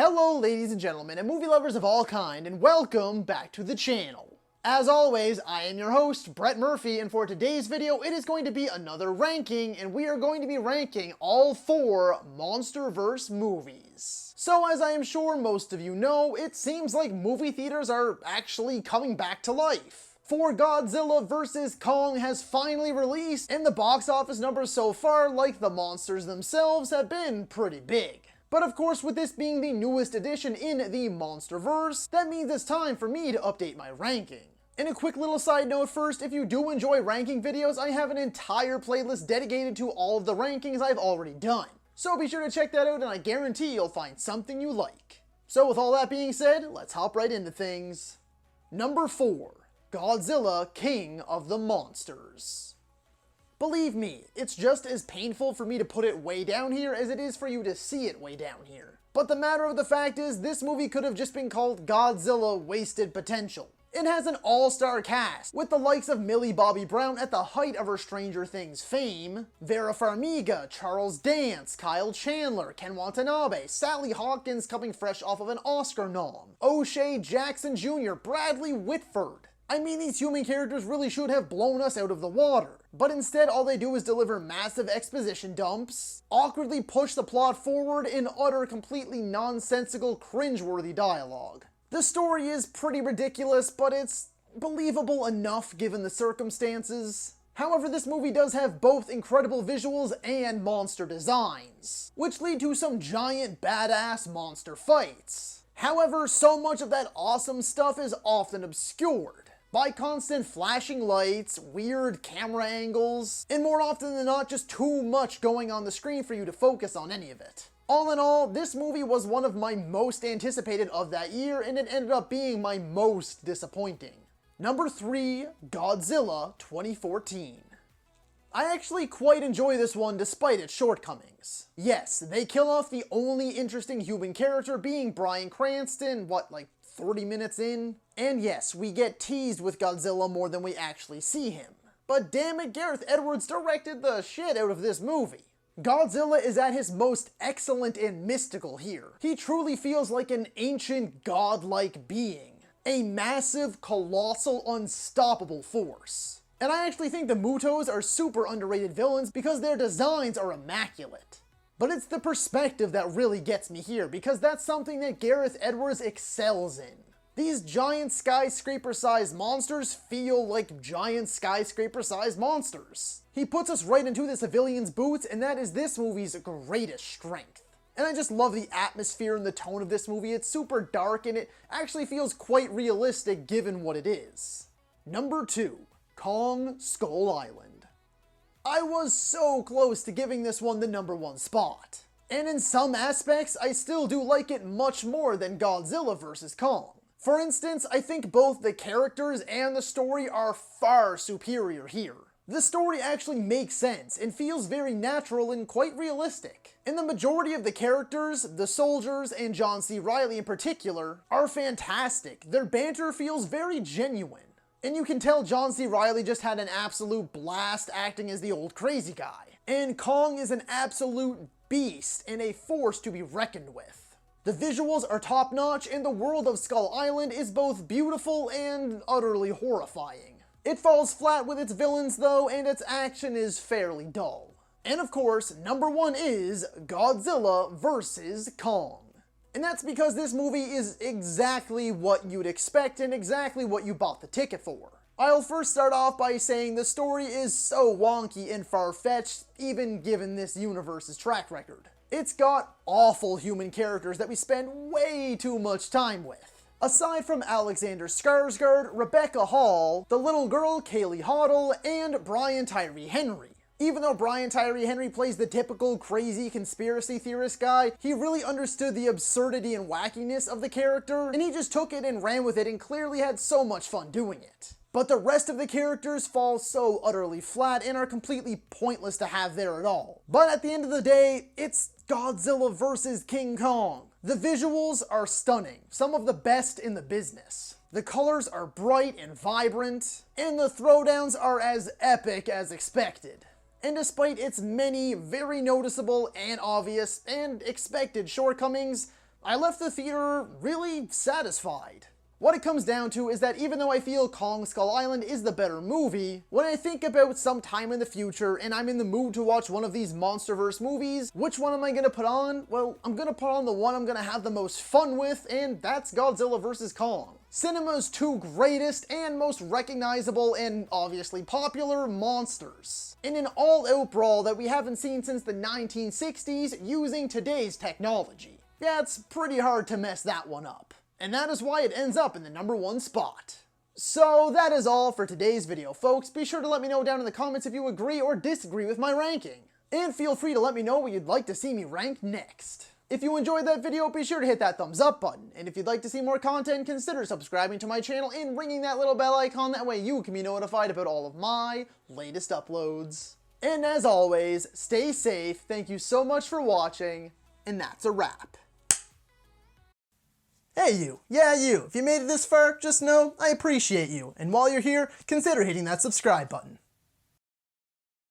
Hello ladies and gentlemen and movie lovers of all kind, and welcome back to the channel. As always, I am your host, Brett Murphy, and for today's video it is going to be another ranking, and we are going to be ranking all 4 MonsterVerse movies. So as I am sure most of you know, it seems like movie theaters are actually coming back to life. For Godzilla vs. Kong has finally released, and the box office numbers so far, like the monsters themselves, have been pretty big. But of course, with this being the newest edition in the MonsterVerse, that means it's time for me to update my ranking. And a quick little side note first, if you do enjoy ranking videos, I have an entire playlist dedicated to all of the rankings I've already done. So be sure to check that out, and I guarantee you'll find something you like. So with all that being said, let's hop right into things. Number 4. Godzilla, King of the Monsters. Believe me, it's just as painful for me to put it way down here as it is for you to see it way down here. But the matter of the fact is, this movie could have just been called Godzilla Wasted Potential. It has an all-star cast, with the likes of Millie Bobby Brown at the height of her Stranger Things fame, Vera Farmiga, Charles Dance, Kyle Chandler, Ken Watanabe, Sally Hawkins coming fresh off of an Oscar nom, O'Shea Jackson Jr., Bradley Whitford. I mean, these human characters really should have blown us out of the water, but instead all they do is deliver massive exposition dumps, awkwardly push the plot forward, and utter completely nonsensical, cringeworthy dialogue. The story is pretty ridiculous, but it's believable enough given the circumstances. However, this movie does have both incredible visuals and monster designs, which lead to some giant badass monster fights. However, so much of that awesome stuff is often obscured by constant flashing lights, weird camera angles, and more often than not, just too much going on the screen for you to focus on any of it. All in all, this movie was one of my most anticipated of that year, and it ended up being my most disappointing. Number 3, Godzilla 2014. I actually quite enjoy this one despite its shortcomings. Yes, they kill off the only interesting human character, being Bryan Cranston, like 30 minutes in? And yes, we get teased with Godzilla more than we actually see him. But damn it, Gareth Edwards directed the shit out of this movie. Godzilla is at his most excellent and mystical here. He truly feels like an ancient godlike being. A massive, colossal, unstoppable force. And I actually think the Mutos are super underrated villains because their designs are immaculate. But it's the perspective that really gets me here, because that's something that Gareth Edwards excels in. These giant skyscraper-sized monsters feel like giant skyscraper-sized monsters. He puts us right into the civilian's boots, and that is this movie's greatest strength. And I just love the atmosphere and the tone of this movie. It's super dark, and it actually feels quite realistic given what it is. Number 2. Kong Skull Island. I was so close to giving this one the number 1 spot. And in some aspects, I still do like it much more than Godzilla vs. Kong. For instance, I think both the characters and the story are far superior here. The story actually makes sense and feels very natural and quite realistic. And the majority of the characters, the soldiers, and John C. Reilly in particular, are fantastic. Their banter feels very genuine. And you can tell John C. Reilly just had an absolute blast acting as the old crazy guy. And Kong is an absolute beast and a force to be reckoned with. The visuals are top-notch, and the world of Skull Island is both beautiful and utterly horrifying. It falls flat with its villains though, and its action is fairly dull. And of course, number 1 is Godzilla vs. Kong. And that's because this movie is exactly what you'd expect and exactly what you bought the ticket for. I'll first start off by saying the story is so wonky and far-fetched, even given this universe's track record. It's got awful human characters that we spend way too much time with. Aside from Alexander Skarsgård, Rebecca Hall, the little girl Kaylee Hoddle, and Brian Tyree Henry. Even though Brian Tyree Henry plays the typical crazy conspiracy theorist guy, he really understood the absurdity and wackiness of the character, and he just took it and ran with it and clearly had so much fun doing it. But the rest of the characters fall so utterly flat and are completely pointless to have there at all. But at the end of the day, it's Godzilla vs. King Kong. The visuals are stunning, some of the best in the business. The colors are bright and vibrant, and the throwdowns are as epic as expected. And despite its many very noticeable and obvious and expected shortcomings, I left the theater really satisfied. What it comes down to is that even though I feel Kong Skull Island is the better movie, when I think about some time in the future and I'm in the mood to watch one of these MonsterVerse movies, which one am I gonna put on? Well, I'm gonna put on the one I'm gonna have the most fun with, and that's Godzilla vs. Kong. Cinema's two greatest and most recognizable and obviously popular monsters. In an all-out brawl that we haven't seen since the 1960s using today's technology. Yeah, it's pretty hard to mess that one up. And that is why it ends up in the #1 spot. So that is all for today's video, folks. Be sure to let me know down in the comments if you agree or disagree with my ranking. And feel free to let me know what you'd like to see me rank next. If you enjoyed that video, be sure to hit that thumbs up button. And if you'd like to see more content, consider subscribing to my channel and ringing that little bell icon. That way you can be notified about all of my latest uploads. And as always, stay safe. Thank you so much for watching. And that's a wrap. Hey you, yeah you, if you made it this far, just know I appreciate you, and while you're here, consider hitting that subscribe button.